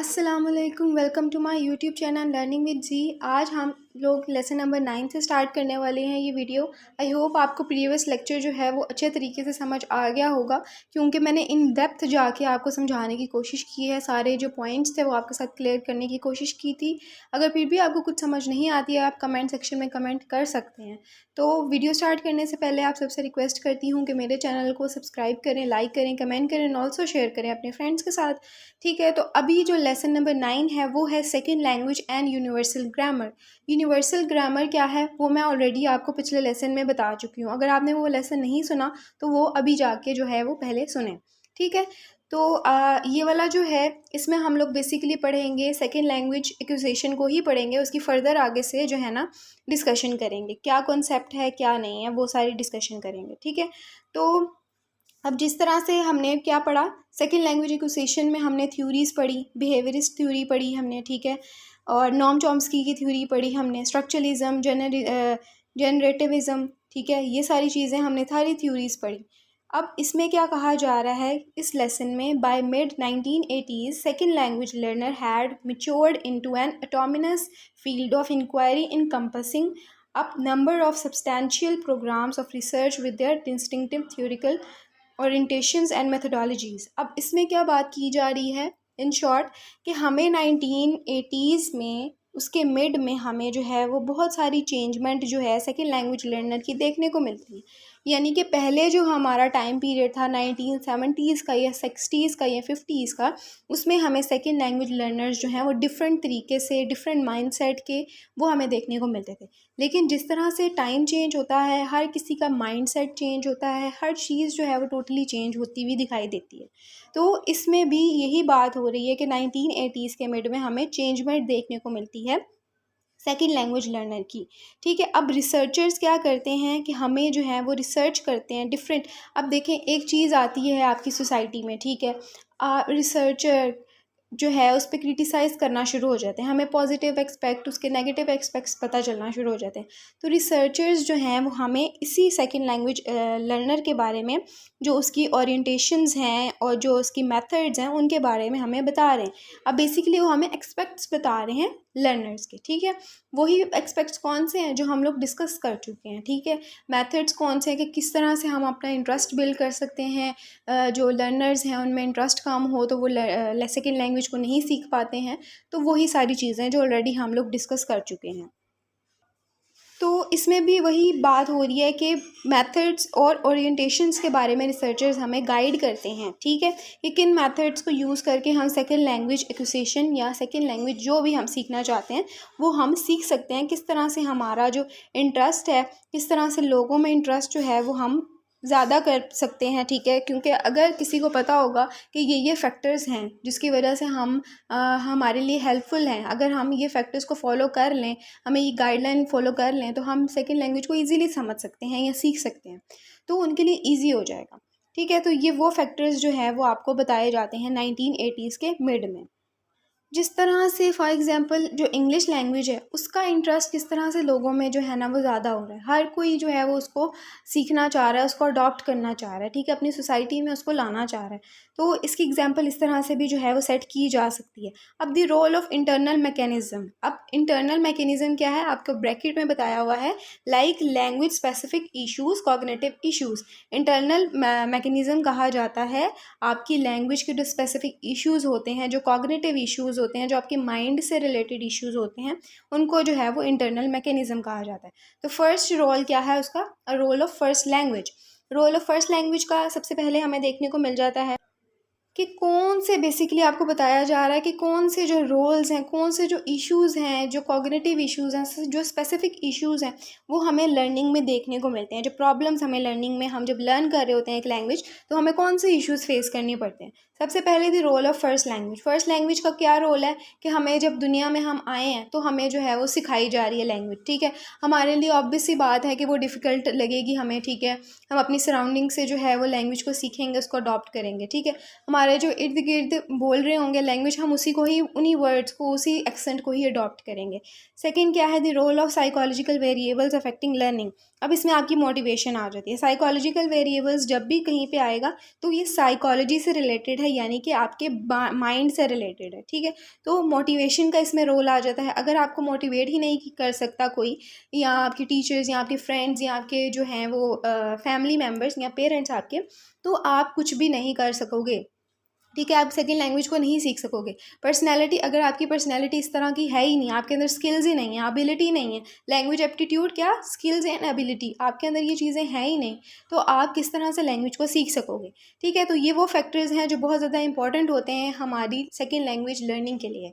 अस्सलामुअलैकुम, welcome to my YouTube channel learning with G. आज हम लोग लेसन नंबर 9 से स्टार्ट करने वाले हैं ये वीडियो। आई होप आपको प्रीवियस लेक्चर जो है वो अच्छे तरीके से समझ आ गया होगा, क्योंकि मैंने इन डेप्थ जाके आपको समझाने की कोशिश की है। सारे जो पॉइंट्स थे वो आपके साथ क्लियर करने की कोशिश की थी। अगर फिर भी आपको कुछ समझ नहीं आती है, आप कमेंट सेक्शन में कमेंट कर सकते हैं। तो वीडियो स्टार्ट करने से पहले आप सबसे रिक्वेस्ट करती हूँ कि मेरे चैनल को सब्सक्राइब करें, लाइक करें, कमेंट करें, ऑल्सो शेयर करें अपने फ्रेंड्स के साथ। ठीक है, तो अभी जो लेसन नंबर 9 है वो है second language and universal grammar. Universal grammar क्या है वो मैं ऑलरेडी आपको पिछले लेसन में बता चुकी हूँ। अगर आपने वो लेसन नहीं सुना तो वो अभी जाके जो है वो पहले सुने। ठीक है, तो ये वाला जो है इसमें हम लोग बेसिकली पढ़ेंगे सेकेंड लैंग्वेज एक्विजिशन को ही पढ़ेंगे। उसकी फ़र्दर आगे से जो है ना डिस्कशन करेंगे, क्या कॉन्सेप्ट है क्या नहीं है वो सारी डिस्कशन करेंगे। ठीक है, तो अब जिस तरह से हमने क्या पढ़ा, सेकेंड लैंग्वेज एक्विजिशन में हमने थ्योरीज पढ़ी, बिहेवियरिस्ट थ्योरी पढ़ी हमने। ठीक है, और नॉम चॉम्स्की की थ्योरी पढ़ी हमने, स्ट्रक्चरलिज्म, जनरेटिविज्म। ठीक है, ये सारी चीज़ें हमने सारी थ्योरीज पढ़ी। अब इसमें क्या कहा जा रहा है इस लेसन में, by mid 1980s second language learner had matured into an autonomous field of inquiry encompassing a number of substantial programs of research with their distinctive theoretical orientations and methodologies. अब इसमें क्या बात की जा रही है इन शॉर्ट कि हमें 1980s में उसके मिड में हमें जो है वो बहुत सारी चेंजमेंट जो है सेकेंड लैंग्वेज लर्नर की देखने को मिलती है। यानी कि पहले जो हमारा टाइम पीरियड था 1970s का या 60s का या 50s का, उसमें हमें सेकेंड लैंग्वेज लर्नर्स जो हैं वो डिफरेंट तरीके से, डिफरेंट माइंडसेट के वो हमें देखने को मिलते थे। लेकिन जिस तरह से टाइम चेंज होता है, हर किसी का माइंडसेट चेंज होता है, हर चीज़ जो है वो टोटली चेंज होती हुई दिखाई देती है। तो इसमें भी यही बात हो रही है कि 1980s के मिड में हमें चेंजमेंट देखने को मिलती है सेकेंड लैंग्वेज लर्नर की। ठीक है, अब रिसर्चर्स क्या करते हैं कि हमें जो है वो रिसर्च करते हैं डिफरेंट। अब देखें, एक चीज़ आती है आपकी सोसाइटी में, ठीक है, रिसर्चर जो है उस पर क्रिटिसाइज़ करना शुरू हो जाते हैं, हमें पॉजिटिव एक्सपेक्ट उसके नेगेटिव एक्सपेक्ट्स पता चलना शुरू हो जाते हैं। तो रिसर्चर्स जो हैं वो हमें इसी सेकेंड लैंग्वेज लर्नर के बारे में, जो उसकी ओरिएंटेशंस हैं और जो उसकी मेथड्स हैं उनके बारे में हमें बता रहे हैं। अब बेसिकली वो हमें एक्सपेक्ट्स बता रहे हैं लर्नर्स के। ठीक है, वही एक्सपेक्ट्स कौन से हैं जो हम लोग डिस्कस कर चुके हैं। ठीक है, मेथड्स कौन से हैं कि किस तरह से हम अपना इंटरेस्ट बिल्ड कर सकते हैं। जो लर्नर्स हैं उनमें इंटरेस्ट कम हो तो वो सेकेंड लैंग्वेज को नहीं सीख पाते हैं। तो वही सारी चीज़ें जो ऑलरेडी हम लोग डिस्कस कर चुके हैं। तो इसमें भी वही बात हो रही है कि मेथड्स और ओरिएंटेशंस के बारे में रिसर्चर्स हमें गाइड करते हैं। ठीक है, कि किन मेथड्स को यूज़ करके हम सेकेंड लैंग्वेज एक्विजिशन या सेकेंड लैंग्वेज जो भी हम सीखना चाहते हैं वो हम सीख सकते हैं। किस तरह से हमारा जो इंटरेस्ट है, किस तरह से लोगों में इंटरेस्ट जो है वो हम ज़्यादा कर सकते हैं। ठीक है, क्योंकि अगर किसी को पता होगा कि ये फैक्टर्स हैं जिसकी वजह से हम हमारे लिए हेल्पफुल हैं, अगर हम ये फैक्टर्स को फॉलो कर लें, हमें ये गाइडलाइन फॉलो कर लें, तो हम सेकेंड लैंग्वेज को ईजीली समझ सकते हैं या सीख सकते हैं, तो उनके लिए ईजी हो जाएगा। ठीक है, तो ये वो फैक्टर्स जो है वो आपको बताए जाते हैं 1980s के मिड में। जिस तरह से फॉर एग्ज़ाम्पल जो इंग्लिश लैंग्वेज है उसका इंटरेस्ट किस तरह से लोगों में जो है ना वो ज़्यादा हो रहा है। हर कोई जो है वो उसको सीखना चाह रहा है, उसको अडॉप्ट करना चाह रहा है। ठीक है, अपनी सोसाइटी में उसको लाना चाह रहा है। तो इसकी एग्जांपल इस तरह से भी जो है वो सेट की जा सकती है। अब the role of internal mechanism. अब इंटरनल मैकेनिज़्म क्या है, आपको ब्रैकेट में बताया हुआ है, like language specific issues, cognitive issues. Internal mechanism कहा जाता है आपकी लैंग्वेज के जो स्पेसिफिक इशूज़ होते हैं, जो कॉग्निटिव इशूज़ होते हैं, जो आपके माइंड से रिलेटेड इश्यूज़ होते हैं, उनको जो है वो इंटरनल मैकेनिज़्म कहा जाता है। तो फर्स्ट रोल क्या है उसका, role of first language. Role of first language का सबसे पहले हमें देखने को मिल जाता है कि कौन से, बेसिकली आपको बताया जा रहा है कि कौन से जो रोल्स हैं, कौन से जो इश्यूज़ हैं, जो कॉग्निटिव इश्यूज़ हैं, जो स्पेसिफिक इश्यूज़ हैं वो हमें लर्निंग में देखने को मिलते हैं। जो प्रॉब्लम्स हमें लर्निंग में, हम जब लर्न कर रहे होते हैं एक लैंग्वेज, तो हमें कौन से इश्यूज़ फेस करने पड़ते हैं। सबसे पहले the role of first language. First language का क्या रोल है कि हमें जब दुनिया में हम आए हैं तो हमें जो है वो सिखाई जा रही है लैंग्वेज। ठीक है, हमारे लिए ऑब्वियस सी बात है कि वो डिफ़िकल्ट लगेगी हमें। ठीक है, हम अपनी सराउंडिंग से जो है वो लैंग्वेज को सीखेंगे, उसको अडॉप्ट करेंगे। ठीक है, हमारे जो इर्द गिर्द बोल रहे होंगे लैंग्वेज, हम उसी को ही, उन्हीं वर्ड्स को, उसी एक्सेंट को ही अडॉप्ट करेंगे। सेकंड क्या है, the role of psychological variables affecting learning. अब इसमें आपकी मोटिवेशन आ जाती है। साइकोलॉजिकल वेरिएबल्स जब भी कहीं पे आएगा तो ये साइकोलॉजी से रिलेटेड है है, यानी कि आपके माइंड से रिलेटेड है, ठीक है। तो मोटिवेशन का इसमें रोल आ जाता है। अगर आपको मोटिवेट ही नहीं कर सकता कोई, या आपके टीचर्स या आपके फ्रेंड्स या आपके जो हैं वो फैमिली मेम्बर्स या पेरेंट्स आपके, तो आप कुछ भी नहीं कर सकोगे, ठीक है। आप सेकेंड लैंग्वेज को नहीं सीख सकोगे। पर्सनैलिटी, अगर आपकी पर्सनैलिटी इस तरह की है ही नहीं, आपके अंदर स्किल्स ही नहीं है, एबिलिटी नहीं है, लैंग्वेज एप्टीट्यूड क्या, स्किल्स एंड एबिलिटी, आपके अंदर ये चीज़ें हैं ही नहीं, तो आप किस तरह से लैंग्वेज को सीख सकोगे, ठीक है। तो ये वो फैक्टर्स हैं जो बहुत ज़्यादा इंपॉर्टेंट होते हैं हमारी सेकेंड लैंग्वेज लर्निंग के लिए।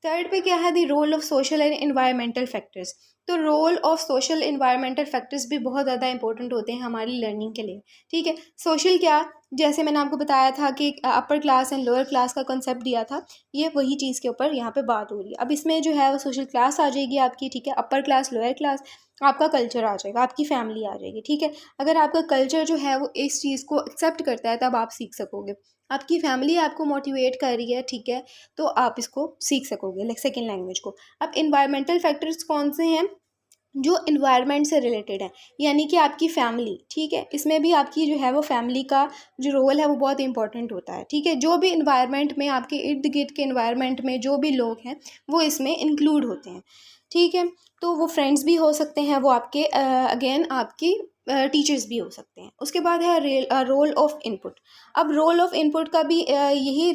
थर्ड पे क्या है, the role of social and environmental factors. तो role of social environmental factors भी बहुत ज़्यादा इंपॉर्टेंट होते हैं हमारी लर्निंग के लिए, ठीक है। सोशल क्या, जैसे मैंने आपको बताया था कि upper class and lower class का कंसेप्ट दिया था, ये वही चीज़ के ऊपर यहाँ पे बात हो रही है। अब इसमें जो है वो सोशल क्लास आ जाएगी आपकी, ठीक है, अपर क्लास लोअर क्लास, आपका कल्चर आ जाएगा, आपकी फैमिली आ जाएगी, ठीक है। अगर आपका कल्चर जो है वो इस चीज़ को एक्सेप्ट करता है तब आप सीख सकोगे, आपकी फैमिली आपको मोटिवेट कर रही है, ठीक है, तो आप इसको सीख सकोगे सेकेंड लैंग्वेज को। अब इन्वायरमेंटल फैक्टर्स कौन से हैं, जो इन्वायरमेंट से रिलेटेड है, यानी कि आपकी फैमिली, ठीक है, इसमें भी आपकी जो है वो फैमिली का जो रोल है वो बहुत इंपॉर्टेंट होता है, ठीक है। जो भी इन्वायरमेंट में, आपके इर्द गिर्द के इन्वायरमेंट में जो भी लोग हैं वो इसमें इंक्लूड होते हैं, ठीक है। तो वो फ्रेंड्स भी हो सकते हैं, वो आपके अगेन आपकी टीचर्स भी हो सकते हैं। उसके बाद है रोल ऑफ इनपुट। अब रोल ऑफ इनपुट का भी यही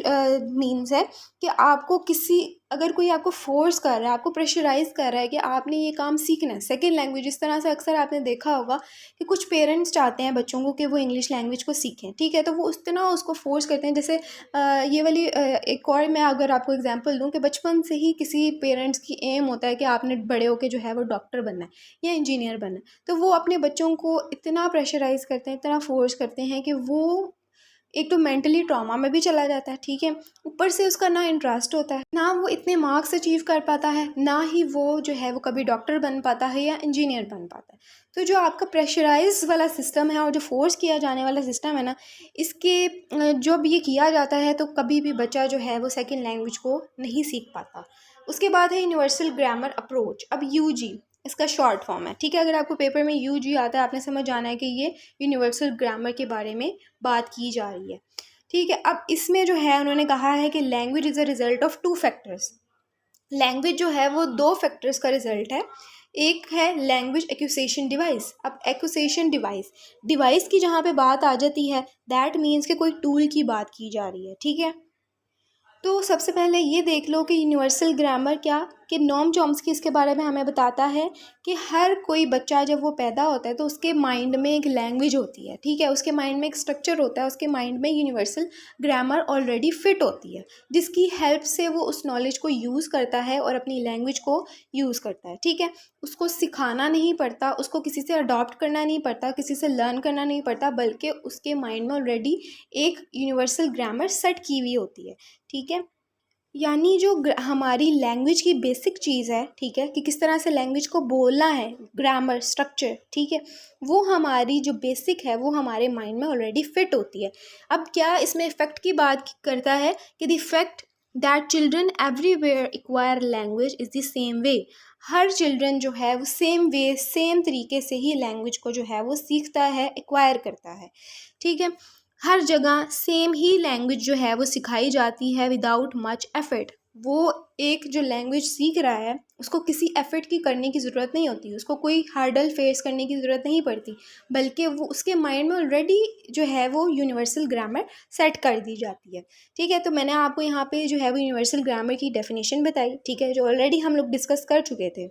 मीन्स है कि आपको किसी, अगर कोई आपको फोर्स कर रहा है, आपको प्रेशराइज कर रहा है कि आपने ये काम सीखना है सेकेंड लैंग्वेज, इस तरह से अक्सर आपने देखा होगा कि कुछ पेरेंट्स चाहते हैं बच्चों को कि वो इंग्लिश लैंग्वेज को सीखें, ठीक है, तो वो उस तरह उसको फोर्स करते हैं। जैसे ये वाली एक और मैं अगर आपको एग्जांपल दूं कि बचपन से ही किसी पेरेंट्स की एम होता है कि आपने बड़े होकर जो है वो डॉक्टर बनना है या इंजीनियर बनना है, तो वो अपने बच्चों को इतना प्रेशराइज करते हैं, इतना फोर्स करते हैं कि वो एक तो मेंटली ट्रॉमा में भी चला जाता है, ठीक है, ऊपर से उसका ना इंटरेस्ट होता है, ना वो इतने मार्क्स अचीव कर पाता है, ना ही वो जो है वो कभी डॉक्टर बन पाता है या इंजीनियर बन पाता है। तो जो आपका प्रेशराइज वाला सिस्टम है और जो फोर्स किया जाने वाला सिस्टम है ना, इसके जब ये किया जाता है तो कभी भी बच्चा जो है वो सेकेंड लैंग्वेज को नहीं सीख पाता। उसके बाद है यूनिवर्सल ग्रामर अप्रोच। अब यूजी इसका शॉर्ट फॉर्म है, ठीक है। अगर आपको पेपर में यूजी आता है, आपने समझ जाना है कि ये यूनिवर्सल ग्रामर के बारे में बात की जा रही है, ठीक है। अब इसमें जो है उन्होंने कहा है कि language is a result of two factors. Language जो है वो दो फैक्टर्स का रिजल्ट है। एक है लैंग्वेज एक्यूसेशन डिवाइस। अब एक्यूसेशन डिवाइस, डिवाइस की जहाँ पे बात आ जाती है, दैट मीन्स कि कोई टूल की बात की जा रही है, ठीक है। तो सबसे पहले ये देख लो कि यूनिवर्सल ग्रामर क्या, कि नोम चॉम्स्की इसके बारे में हमें बताता है कि हर कोई बच्चा जब वो पैदा होता है तो उसके माइंड में एक लैंग्वेज होती है, ठीक है, उसके माइंड में एक स्ट्रक्चर होता है, उसके माइंड में यूनिवर्सल ग्रामर ऑलरेडी फिट होती है, जिसकी हेल्प से वो उस नॉलेज को यूज़ करता है और अपनी लैंग्वेज को यूज़ करता है, ठीक है। उसको सिखाना नहीं पड़ता, उसको किसी से अडॉप्ट करना नहीं पड़ता, किसी से लर्न करना नहीं पड़ता, बल्कि उसके माइंड में ऑलरेडी एक यूनिवर्सल ग्रामर सेट की हुई होती है, ठीक है। यानी जो हमारी लैंग्वेज की बेसिक चीज़ है, ठीक है, कि किस तरह से लैंग्वेज को बोलना है, ग्रामर स्ट्रक्चर, ठीक है, वो हमारी जो बेसिक है वो हमारे माइंड में ऑलरेडी फिट होती है। अब क्या इसमें इफ़ेक्ट की बात करता है कि the effect that children everywhere acquire language is the same way. Her children जो है वो सेम वे, सेम तरीके से ही लैंग्वेज को जो है वो सीखता है, एक्वायर करता है, ठीक है। हर जगह सेम ही लैंग्वेज जो है वो सिखाई जाती है विदाउट मच एफर्ट। वो एक जो लैंग्वेज सीख रहा है उसको किसी एफर्ट की करने की ज़रूरत नहीं होती, उसको कोई हार्डल फेस करने की ज़रूरत नहीं पड़ती, बल्कि वो उसके माइंड में ऑलरेडी जो है वो यूनिवर्सल ग्रामर सेट कर दी जाती है, ठीक है। तो मैंने आपको यहाँ पे जो है वो यूनिवर्सल ग्रामर की डेफिनेशन बताई, ठीक है, जो ऑलरेडी हम लोग डिस्कस कर चुके थे।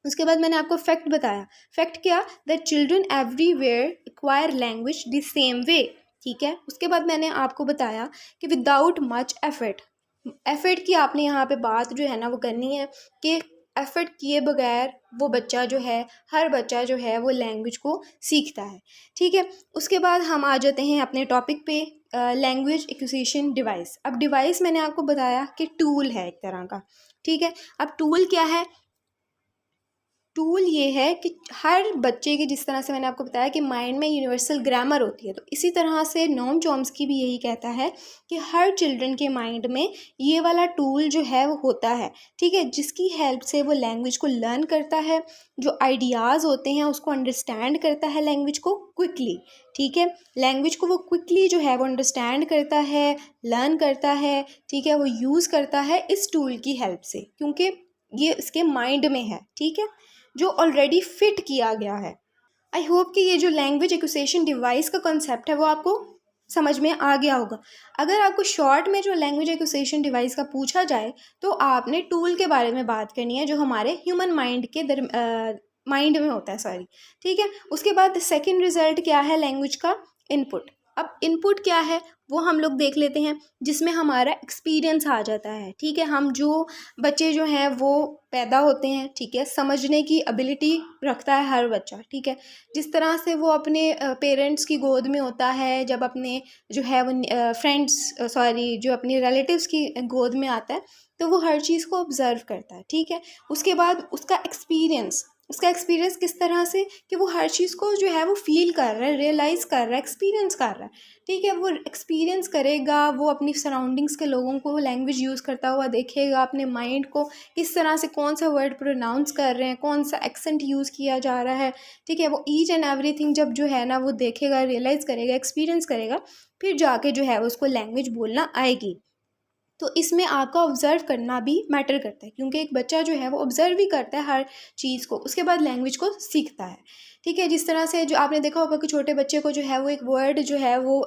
उसके बाद मैंने आपको फैक्ट बताया। फैक्ट क्या, that children everywhere acquire language the same way, ठीक है। उसके बाद मैंने आपको बताया कि विदाउट मच एफर्ट, एफर्ट की आपने यहाँ पे बात जो है ना वो करनी है कि एफर्ट किए बगैर वो बच्चा जो है, हर बच्चा जो है वो लैंग्वेज को सीखता है, ठीक है। उसके बाद हम आ जाते हैं अपने टॉपिक पे, लैंग्वेज एक्विजिशन डिवाइस। अब डिवाइस मैंने आपको बताया कि टूल है एक तरह का, ठीक है। अब टूल क्या है, टूल ये है कि हर बच्चे के, जिस तरह से मैंने आपको बताया कि माइंड में यूनिवर्सल ग्रामर होती है, तो इसी तरह से नोम चॉम्स्की भी यही कहता है कि हर चिल्ड्रन के माइंड में ये वाला टूल जो है वो होता है, ठीक है, जिसकी हेल्प से वो लैंग्वेज को लर्न करता है, जो आइडियाज़ होते हैं उसको अंडरस्टैंड करता है लैंग्वेज को क्विकली, ठीक है, लैंग्वेज को वो क्विकली जो है वो अंडरस्टैंड करता है, लर्न करता है, ठीक है, वो यूज़ करता है इस टूल की हेल्प से, क्योंकि ये इसके माइंड में है, ठीक है, जो ऑलरेडी फिट किया गया है। आई होप कि ये जो लैंग्वेज एक्विजिशन डिवाइस का कॉन्सेप्ट है वो आपको समझ में आ गया होगा। अगर आपको शॉर्ट में जो लैंग्वेज एक्विजिशन डिवाइस का पूछा जाए तो आपने टूल के बारे में बात करनी है जो हमारे ह्यूमन माइंड के माइंड में होता है, सॉरी, ठीक है। उसके बाद सेकंड रिजल्ट क्या है लैंग्वेज का? इनपुट। अब इनपुट क्या है वो हम लोग देख लेते हैं, जिसमें हमारा एक्सपीरियंस आ जाता है, ठीक है। हम जो बच्चे जो हैं वो पैदा होते हैं, ठीक है, समझने की एबिलिटी रखता है हर बच्चा, ठीक है, जिस तरह से वो अपने पेरेंट्स की गोद में होता है, जब अपने जो है वो जो अपने रिलेटिव्स की गोद में आता है, तो वो हर चीज़ को ऑब्ज़र्व करता है, ठीक है। उसके बाद उसका एक्सपीरियंस किस तरह से कि वो हर चीज़ को जो है वो फील कर रहा है, रियलाइज़ कर रहा है, एक्सपीरियंस कर रहा है, ठीक है। वो एक्सपीरियंस करेगा, वो अपनी सराउंडिंग्स के लोगों को लैंग्वेज यूज़ करता हुआ देखेगा, अपने माइंड को किस तरह से कौन सा वर्ड प्रोनाउंस कर रहे हैं, कौन सा एक्सेंट यूज़ किया जा रहा है, ठीक है। वो ईच एंड एवरीथिंग जब जो है ना वो देखेगा, रियलाइज़ करेगा, एक्सपीरियंस करेगा, फिर जाके जो है उसको लैंग्वेज बोलना आएगी। तो इसमें आपका ऑब्ज़र्व करना भी मैटर करता है, क्योंकि एक बच्चा जो है वो ऑब्ज़र्व भी करता है हर चीज़ को, उसके बाद लैंग्वेज को सीखता है, ठीक है। जिस तरह से जो आपने देखा होगा कि छोटे बच्चे को जो है वो एक वर्ड जो है वो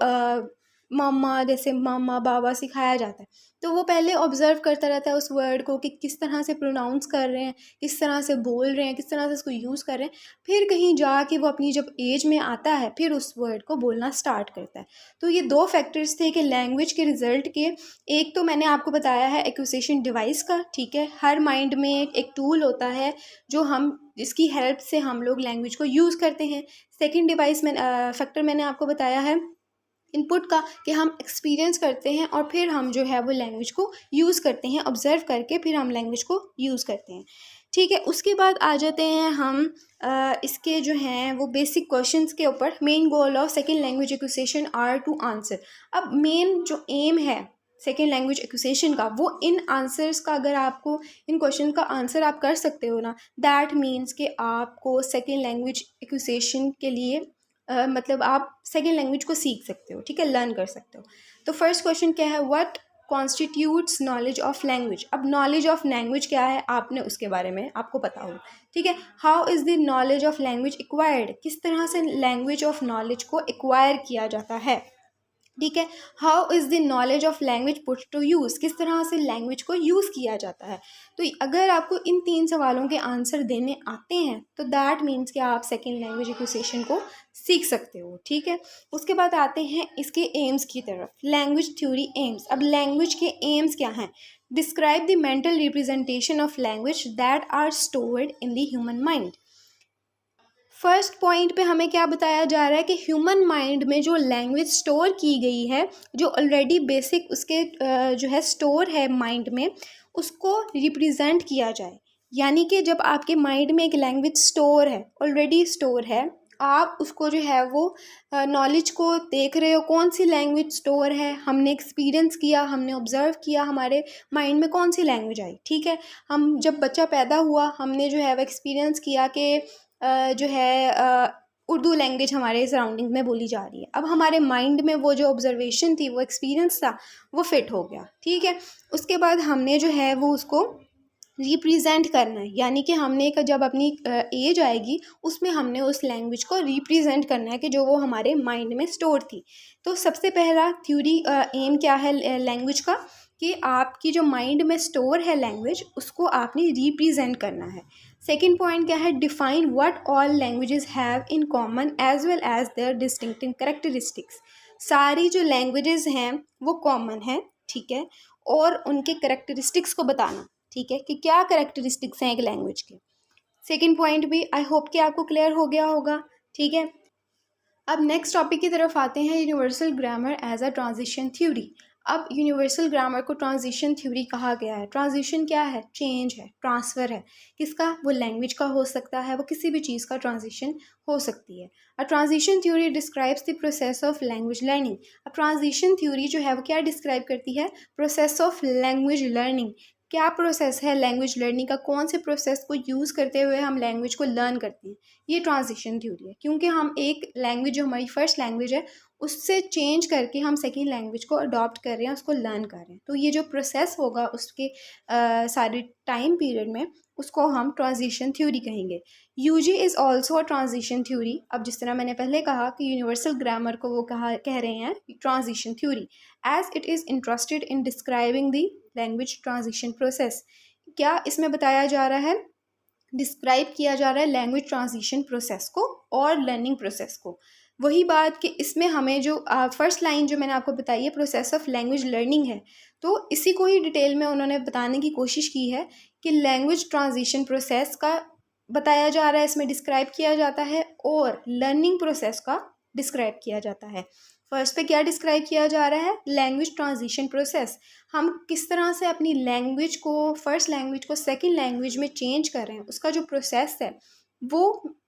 मम्मा, जैसे मामा बाबा सिखाया जाता है, तो वो पहले ऑब्ज़र्व करता रहता है उस वर्ड को कि किस तरह से प्रोनाउंस कर रहे हैं, किस तरह से बोल रहे हैं, किस तरह से उसको यूज़ कर रहे हैं, फिर कहीं जाके वो अपनी जब एज में आता है फिर उस वर्ड को बोलना स्टार्ट करता है। तो ये दो फैक्टर्स थे कि लैंग्वेज के रिज़ल्ट के। एक तो मैंने आपको बताया है एक्विजिशन डिवाइस का, ठीक है, हर माइंड में एक टूल होता है जो हम जिसकी हेल्प से हम लोग लैंग्वेज को यूज़ करते हैं। सेकंड डिवाइस में फैक्टर मैंने आपको बताया है इनपुट का, कि हम एक्सपीरियंस करते हैं और फिर हम जो है वो लैंग्वेज को यूज़ करते हैं, ऑब्ज़र्व करके फिर हम लैंग्वेज को यूज़ करते हैं, ठीक है। उसके बाद आ जाते हैं हम इसके जो हैं वो बेसिक क्वेश्चंस के ऊपर। Main goal of second language acquisition are to answer. अब मेन जो एम है सेकेंड लैंग्वेज एक्विजिशन का, वो इन आंसर्स का, अगर आपको इन क्वेश्चन का आंसर आप कर सकते हो ना, दैट मीन्स कि आपको सेकेंड लैंग्वेज एक्विजिशन के लिए मतलब आप सेकेंड लैंग्वेज को सीख सकते हो, ठीक है, लर्न कर सकते हो। तो फर्स्ट क्वेश्चन क्या है? What constitutes knowledge of language. अब नॉलेज ऑफ लैंग्वेज क्या है, आपने उसके बारे में आपको पता हो, ठीक है। How is the knowledge of language acquired. किस तरह से लैंग्वेज ऑफ नॉलेज को एक्वायर किया जाता है, ठीक है। How is the knowledge of language put to use. किस तरह से लैंग्वेज को यूज़ किया जाता है। तो अगर आपको इन 3 सवालों के आंसर देने आते हैं तो दैट मीन्स कि आप सेकेंड लैंग्वेज एक्विजिशन को सीख सकते हो, ठीक है। उसके बाद आते हैं इसके एम्स की तरफ। Language theory aims. अब लैंग्वेज के एम्स क्या हैं? Describe the mental representation of language that are stored in the human mind. First point पे हमें क्या बताया जा रहा है कि ह्यूमन माइंड में जो लैंग्वेज स्टोर की गई है, जो ऑलरेडी बेसिक उसके जो है स्टोर है माइंड में, उसको रिप्रेजेंट किया जाए। यानी कि जब आपके माइंड में एक लैंग्वेज स्टोर है, ऑलरेडी स्टोर है, आप उसको जो है वो नॉलेज को देख रहे हो, कौन सी लैंग्वेज स्टोर है, हमने एक्सपीरियंस किया, हमने ऑब्ज़र्व किया, हमारे माइंड में कौन सी लैंग्वेज आई, ठीक है। हम जब बच्चा पैदा हुआ हमने जो है वो एक्सपीरियंस किया कि जो है उर्दू लैंग्वेज हमारे सराउंडिंग में बोली जा रही है। अब हमारे माइंड में वो जो ऑब्जर्वेशन थी, वो एक्सपीरियंस था, वो फिट हो गया, ठीक है। उसके बाद हमने जो है वो उसको रिप्रेजेंट करना है, यानी कि हमने जब अपनी एज आएगी उसमें हमने उस लैंग्वेज को रिप्रेजेंट करना है कि जो वो हमारे माइंड में स्टोर थी। तो सबसे पहला थ्योरी एम क्या है लैंग्वेज का, कि आपकी जो माइंड में स्टोर है लैंग्वेज, उसको आपने रिप्रेजेंट करना है। सेकेंड पॉइंट क्या है? Define what all languages have in common as well as their distinctive characteristics. सारी जो लैंग्वेजेस हैं वो कॉमन है, ठीक है, और उनके कैरेक्टरिस्टिक्स को बताना, ठीक है, कि क्या कैरेक्टरिस्टिक्स हैं एक लैंग्वेज के। सेकेंड पॉइंट भी आई होप कि आपको क्लियर हो गया होगा, ठीक है। अब नेक्स्ट टॉपिक की तरफ आते हैं, universal grammar as a transition theory. अब यूनिवर्सल ग्रामर को ट्रांजिशन थ्योरी कहा गया है। ट्रांजिशन क्या है? चेंज है, ट्रांसफ़र है। किसका? वो लैंग्वेज का हो सकता है, वो किसी भी चीज़ का ट्रांजिशन हो सकती है। अ transition theory describes the process of language learning. अब ट्रांजिशन थ्योरी जो है वो क्या डिस्क्राइब करती है? Process of language learning. क्या प्रोसेस है लैंग्वेज लर्निंग का? कौन से प्रोसेस को यूज़ करते हुए हम लैंग्वेज को लर्न करते हैं? ये ट्रांजिशन थ्योरी है, क्योंकि हम एक लैंग्वेज जो हमारी फर्स्ट लैंग्वेज है उससे चेंज करके हम सेकेंड लैंग्वेज को अडॉप्ट कर रहे हैं, उसको लर्न कर रहे हैं। तो ये जो प्रोसेस होगा उसके सारे टाइम पीरियड में, उसको हम ट्रांजिशन थ्योरी कहेंगे। UG is also a transition theory. अब जिस तरह मैंने पहले कहा कि यूनिवर्सल ग्रामर को वो कह रहे हैं transition theory, as it is interested in describing the language transition process. क्या इसमें बताया जा रहा है? डिस्क्राइब किया जा रहा है लैंग्वेज ट्रांजिशन प्रोसेस को और लर्निंग प्रोसेस को। वही बात कि इसमें हमें जो फर्स्ट लाइन जो मैंने आपको बताई है प्रोसेस ऑफ लैंग्वेज लर्निंग है, तो इसी को ही डिटेल में उन्होंने बताने की कोशिश की है कि लैंग्वेज ट्रांजिशन प्रोसेस का बताया जा रहा है, इसमें डिस्क्राइब किया जाता है, और लर्निंग प्रोसेस का डिस्क्राइब किया जाता है। फर्स्ट पे क्या डिस्क्राइब किया जा रहा है? Language transition process. हम किस तरह से अपनी लैंग्वेज को, फर्स्ट लैंग्वेज को सेकंड लैंग्वेज में चेंज कर रहे हैं, उसका जो प्रोसेस है वो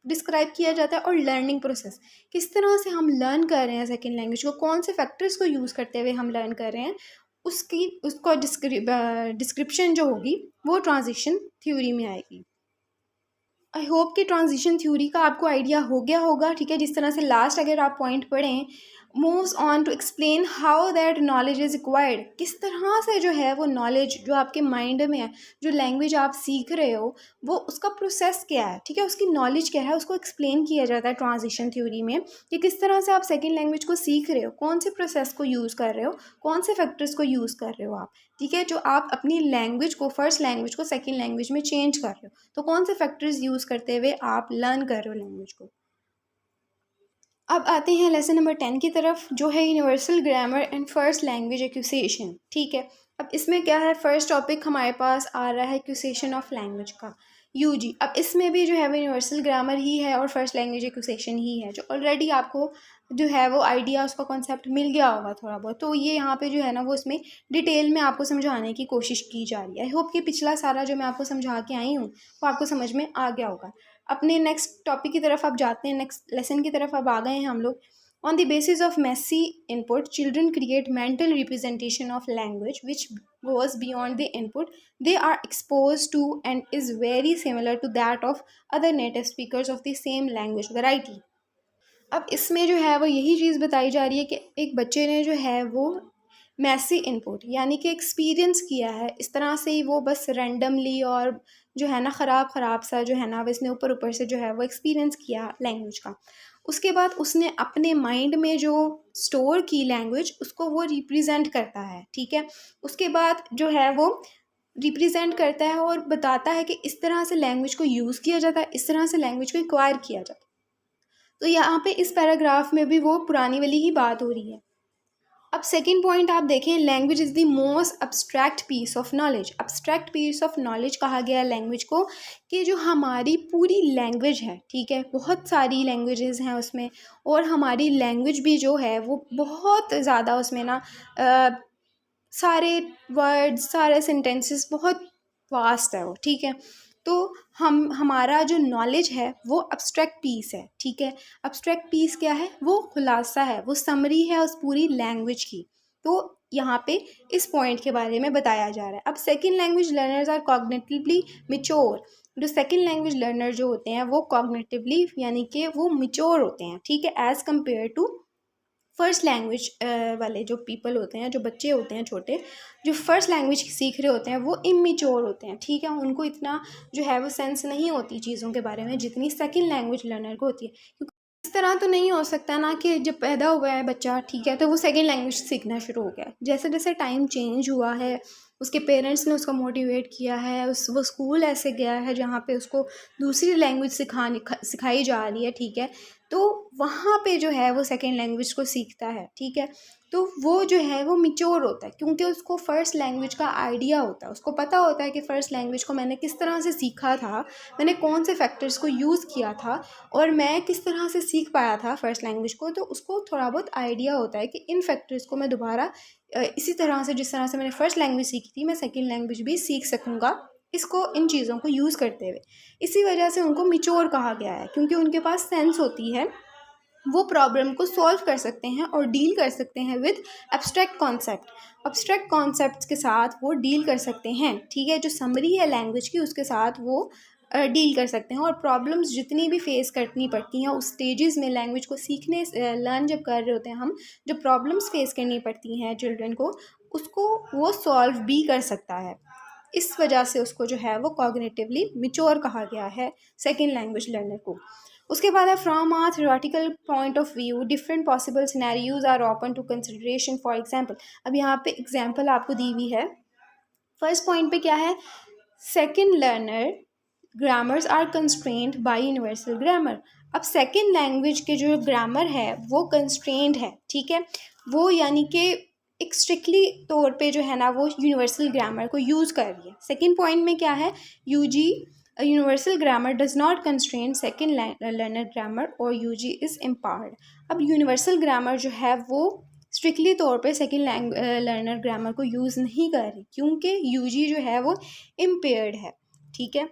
डिस्क्राइब किया जाता है। और लर्निंग प्रोसेस, किस तरह से हम लर्न कर रहे हैं सेकंड लैंग्वेज को, कौन से फैक्टर्स को यूज़ करते हुए हम लर्न कर रहे हैं, उसको डिस्क्रिप्शन जो होगी वो ट्रांजिशन थ्योरी में आएगी। आई होप कि ट्रांजिशन थ्योरी का आपको आइडिया हो गया होगा, ठीक है। जिस तरह से लास्ट अगर आप पॉइंट पढ़ें, moves on to explain how that knowledge is acquired. किस तरह से जो है वो नॉलेज जो आपके माइंड में है, जो लैंग्वेज आप सीख रहे हो, वो उसका प्रोसेस क्या है, ठीक है, उसकी नॉलेज क्या है, उसको एक्सप्लेन किया जाता है ट्रांजिशन थ्योरी में कि किस तरह से आप सेकेंड लैंग्वेज को सीख रहे हो, कौन से प्रोसेस को यूज़ कर रहे हो, कौन से फैक्टर्स को यूज़ कर रहे हो आप, ठीक है, जो आप अपनी लैंग्वेज को, फर्स्ट लैंग्वेज को सेकेंड लैंग्वेज में चेंज कर रहे हो, तो कौन से फैक्टर्स यूज़ करते हुए आप लर्न कर रहे हो लैंग्वेज को। अब आते हैं लेसन नंबर 10 की तरफ, जो है universal grammar and first language acquisition, ठीक है। अब इसमें क्या है? फर्स्ट टॉपिक हमारे पास आ रहा है एक्विजिशन ऑफ लैंग्वेज का, यूजी। अब इसमें भी जो है वो यूनिवर्सल ग्रामर ही है और फर्स्ट लैंग्वेज एक्विजिशन ही है, जो ऑलरेडी आपको जो है वो आइडिया, उसका कॉन्सेप्ट मिल गया होगा थोड़ा बहुत। तो ये यहाँ पे जो है ना वो इसमें डिटेल में आपको समझाने की कोशिश की जा रही है। आई होप कि पिछला सारा जो मैं आपको समझा के आई हूँ वो आपको समझ में आ गया होगा। अपने नेक्स्ट टॉपिक की तरफ आप जाते हैं, नेक्स्ट लेसन की तरफ अब आ गए हैं हम लोग। On the basis of messy input, children create mental representation of language which goes beyond the input they are exposed to and is very similar to that of other native speakers of the same language variety। अब इसमें जो है वो यही चीज़ बताई जा रही है कि एक बच्चे ने जो है वो मैसी इनपुट यानी कि एक्सपीरियंस किया है, इस तरह से ही वो बस रैंडमली और जो है ना ख़राब सा जो है ना वो इसने ऊपर ऊपर से जो है वो एक्सपीरियंस किया लैंग्वेज का। उसके बाद उसने अपने माइंड में जो स्टोर की लैंग्वेज, उसको वो रिप्रेजेंट करता है, ठीक है। उसके बाद जो है वो रिप्रेजेंट करता है और बताता है कि इस तरह से लैंग्वेज को यूज़ किया जाता है, इस तरह से लैंग्वेज को एक्वायर किया जाता है। तो यहाँ पे इस पैराग्राफ में भी वो पुरानी वाली ही बात हो रही है। अब सेकंड पॉइंट आप देखें, language is the most abstract piece of knowledge. Abstract piece of knowledge कहा गया है लैंग्वेज को कि जो हमारी पूरी लैंग्वेज है, ठीक है, बहुत सारी लैंग्वेजेस हैं उसमें, और हमारी लैंग्वेज भी जो है वो बहुत ज़्यादा उसमें ना सारे वर्ड्स, सारे सेंटेंसेस बहुत वास्ट है वो, ठीक है। तो हमारा जो नॉलेज है वो अब्स्ट्रैक्ट पीस है, ठीक है। अब्स्ट्रैक्ट पीस क्या है? वो खुलासा है, वो समरी है उस पूरी लैंग्वेज की। तो यहाँ पे इस पॉइंट के बारे में बताया जा रहा है। अब second language learners are cognitively mature. जो सेकंड लैंग्वेज लर्नर जो होते हैं वो कॉग्निटिवली यानी कि वो मिच्योर होते हैं, ठीक है, as compare to first language वाले जो पीपल होते हैं, जो बच्चे होते हैं छोटे, जो फर्स्ट लैंग्वेज सीख रहे होते हैं वो इमेच्योर होते हैं, ठीक है। उनको इतना जो है वो सेंस नहीं होती चीज़ों के बारे में जितनी सेकंड लैंग्वेज लर्नर को होती है। क्योंकि इस तरह तो नहीं हो सकता ना कि जब पैदा हुआ है बच्चा, ठीक है, तो वो सेकंड लैंग्वेज सीखना शुरू हो गया। जैसे जैसे टाइम चेंज हुआ है, उसके पेरेंट्स ने उसको मोटिवेट किया है, वो स्कूल ऐसे गया है जहाँ पे उसको दूसरी लैंग्वेज सिखाई जा रही है, ठीक है, तो वहाँ पे जो है वो सेकेंड लैंग्वेज को सीखता है, ठीक है। तो तो वो जो है वो मिच्योर होता है, क्योंकि उसको फ़र्स्ट लैंग्वेज का आइडिया होता है, उसको पता होता है कि फ़र्स्ट लैंग्वेज को मैंने किस तरह से सीखा था, मैंने कौन से फैक्टर्स को यूज़ किया था और मैं किस तरह से सीख पाया था फ़र्स्ट लैंग्वेज को। तो उसको थोड़ा बहुत आइडिया होता है कि इन फैक्टर्स को मैं दोबारा इसी तरह से, जिस तरह से मैंने फ़र्स्ट लैंग्वेज सीखी थी, मैं सेकेंड लैंग्वेज भी सीख सकूँगा इसको, इन चीज़ों को यूज़ करते हुए। इसी वजह से उनको मिच्योर कहा गया है, क्योंकि उनके पास सेंस होती है, वो प्रॉब्लम को सॉल्व कर सकते हैं और डील कर सकते हैं with abstract concept. Abstract concepts के साथ वो डील कर सकते हैं, ठीक है। जो समरी है लैंग्वेज की, उसके साथ वो डील कर सकते हैं, और प्रॉब्लम्स जितनी भी फेस करनी पड़ती हैं उस स्टेजेस में, लैंग्वेज को सीखने लर्न जब कर रहे होते हैं हम, जो प्रॉब्लम्स फेस करनी पड़ती हैं चिल्ड्रन को, उसको वो सॉल्व भी कर सकता है। इस वजह से उसको जो है वो कॉग्निटिवली मिच्योर कहा गया है सेकेंड लैंग्वेज लर्नर को। उसके बाद है from a theoretical point of view different possible scenarios are open to consideration. For example, अब यहाँ पे एग्जांपल आपको दी हुई है। फर्स्ट पॉइंट पे क्या है, second learner grammars are constrained by universal grammar. अब सेकेंड लैंग्वेज के जो ग्रामर है वो कंस्ट्रेंड है, ठीक है। वो यानी कि एक स्ट्रिक्टली तौर पे जो है ना वो यूनिवर्सल ग्रामर को यूज़ कर रही है। सेकेंड पॉइंट में क्या है, UG universal grammar does not constrain second learner grammar और यूजी इज़ एम्पावर्ड। अब यूनिवर्सल ग्रामर जो है वो स्ट्रिक्टली तौर पे सेकेंड लर्नर ग्रामर को यूज़ नहीं कर रही, क्योंकि यूजी जो है वो इम्पेयर्ड है, ठीक है।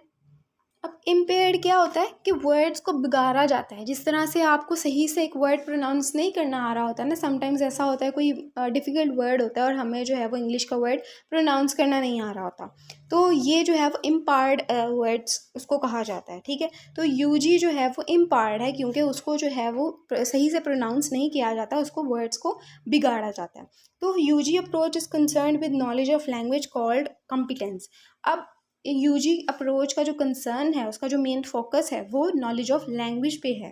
अब इम्पेयर्ड क्या होता है कि वर्ड्स को बिगाड़ा जाता है। जिस तरह से आपको सही से एक वर्ड प्रोनाउंस नहीं करना आ रहा होता है ना, समटाइम्स ऐसा होता है कोई डिफ़िकल्ट वर्ड होता है और हमें जो है वो इंग्लिश का वर्ड प्रोनाउंस करना नहीं आ रहा होता, तो ये जो है वो इम्पायर्ड वर्ड्स उसको कहा जाता है, ठीक है। तो यूजी जो है वो इम्पायर्ड है, क्योंकि उसको जो है वो सही से प्रोनाउंस नहीं किया जाता, उसको वर्ड्स को बिगाड़ा जाता है। तो UG approach is concern with knowledge of language called competence. अब यूजी अप्रोच का जो कंसर्न है, उसका जो मेन फोकस है वो नॉलेज ऑफ लैंग्वेज पे है,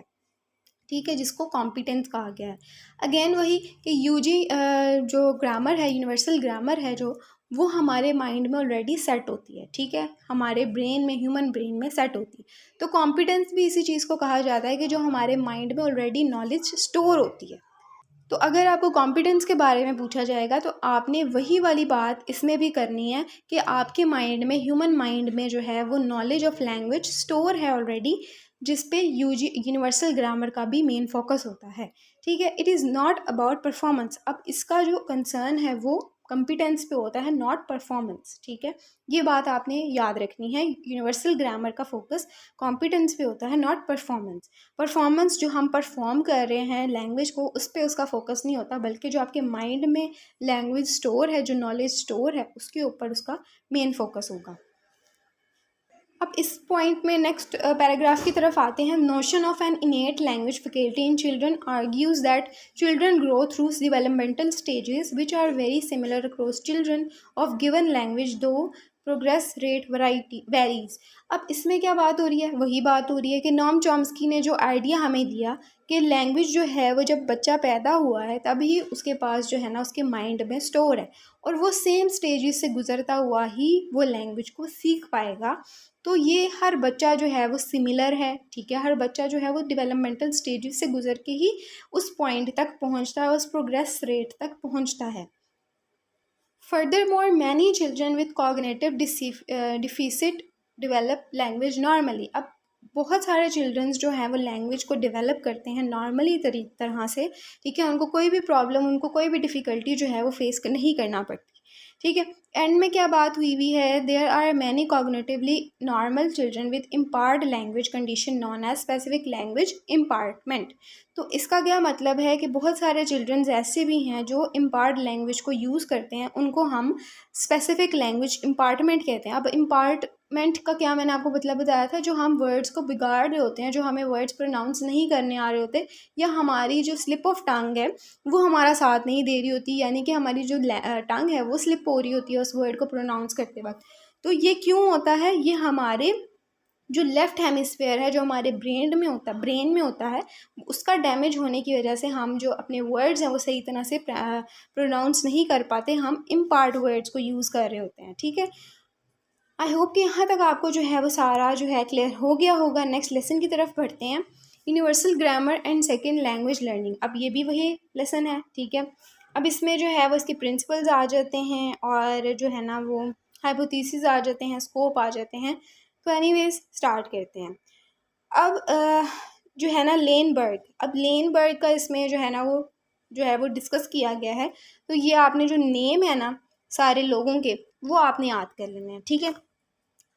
ठीक है, जिसको कॉम्पिटेंस कहा गया है। अगेन वही कि यूजी जो ग्रामर है, यूनिवर्सल ग्रामर है जो, वो हमारे माइंड में ऑलरेडी सेट होती है, ठीक है, हमारे ब्रेन में, ह्यूमन ब्रेन में सेट होती है। तो कॉम्पिटेंस भी इसी चीज़ को कहा जाता है कि जो हमारे माइंड में ऑलरेडी नॉलेज स्टोर होती है। तो अगर आपको कॉम्पिटेंस के बारे में पूछा जाएगा तो आपने वही वाली बात इसमें भी करनी है कि आपके माइंड में, ह्यूमन माइंड में जो है वो नॉलेज ऑफ लैंग्वेज स्टोर है ऑलरेडी, जिस पे यूजी यूनिवर्सल ग्रामर का भी मेन फोकस होता है, ठीक है। It is not about performance. अब इसका जो कंसर्न है वो कंपिटेंस पे होता है, नॉट परफॉर्मेंस, ठीक है। ये बात आपने याद रखनी है, यूनिवर्सल ग्रामर का फोकस कॉम्पिटेंस पे होता है, नॉट परफॉर्मेंस। परफॉर्मेंस जो हम परफॉर्म कर रहे हैं लैंग्वेज को, उस पर उसका फोकस नहीं होता, बल्कि जो आपके माइंड में लैंग्वेज स्टोर है, जो नॉलेज स्टोर है, उसके ऊपर उसका मेन फोकस होगा। अब इस पॉइंट में नेक्स्ट पैराग्राफ की तरफ आते हैं। Notion of an innate language faculty in children argues that children grow through developmental stages which are very similar across children of given language though progress rate varies. अब इसमें क्या बात हो रही है, वही बात हो रही है कि नॉम चॉम्स्की ने जो आइडिया हमें दिया कि लैंग्वेज जो है वो जब बच्चा पैदा हुआ है तभी उसके पास जो है ना उसके माइंड में स्टोर है, और वो सेम स्टेजेस से गुजरता हुआ ही वो लैंग्वेज को सीख पाएगा। तो ये हर बच्चा जो है वो सिमिलर है, ठीक है, हर बच्चा जो है वो डेवलपमेंटल स्टेजेस से गुजर के ही उस पॉइंट तक पहुंचता है, उस प्रोग्रेस रेट तक पहुंचता है। Furthermore, many children with cognitive deficit develop language normally. अब बहुत सारे चिल्ड्रंस जो हैं वो लैंग्वेज को डेवलप करते हैं नॉर्मली तरह से, ठीक है, उनको कोई भी प्रॉब्लम, उनको कोई भी डिफ़िकल्टी जो है वो फेस नहीं करना पड़ती, ठीक है। एंड में क्या बात हुई है, there are many cognitively normal children with impaired language condition known as specific language impairment. तो इसका क्या मतलब है कि बहुत सारे चिल्ड्रंस ऐसे भी हैं जो इम्पार्ड लैंग्वेज को यूज़ करते हैं, उनको हम स्पेसिफिक लैंग्वेज इम्पार्टमेंट कहते हैं। अब इम्पार्टमेंट का क्या मैंने आपको मतलब बताया था, जो हम वर्ड्स को बिगाड़ रहे होते हैं, जो हमें वर्ड्स प्रोनाउंस नहीं करने आ रहे होते, या हमारी जो स्लिप ऑफ टंग है वो हमारा साथ नहीं दे रही होती, यानी कि हमारी जो टंग है वो स्लिप हो रही होती है उस वर्ड को प्रोनाउंस करते वक्त। तो ये क्यों होता है, ये हमारे जो लेफ़्ट हेमिस्फेयर है, जो हमारे ब्रेन में होता है, उसका डैमेज होने की वजह से हम जो अपने वर्ड्स हैं वो सही तरह से प्रोनाउंस नहीं कर पाते, हम इम्पार्ट वर्ड्स को यूज़ कर रहे होते हैं, ठीक है। आई होप कि यहाँ तक आपको जो है वो सारा जो है क्लियर हो गया होगा। नेक्स्ट लेसन की तरफ बढ़ते हैं, universal grammar and second language learning. अब ये भी वही लेसन है, ठीक है। अब इसमें जो है वो इसके प्रिंसिपल्स आ जाते हैं और जो है ना वो हाइपोथेसिस आ जाते हैं, स्कोप आ जाते हैं। तो एनीवेज स्टार्ट करते हैं। अब जो है ना लेनबर्ग, अब लेनबर्ग का इसमें जो है वो डिस्कस किया गया है। तो ये आपने जो नेम है ना सारे लोगों के, वो आपने याद कर लेने हैं, ठीक है।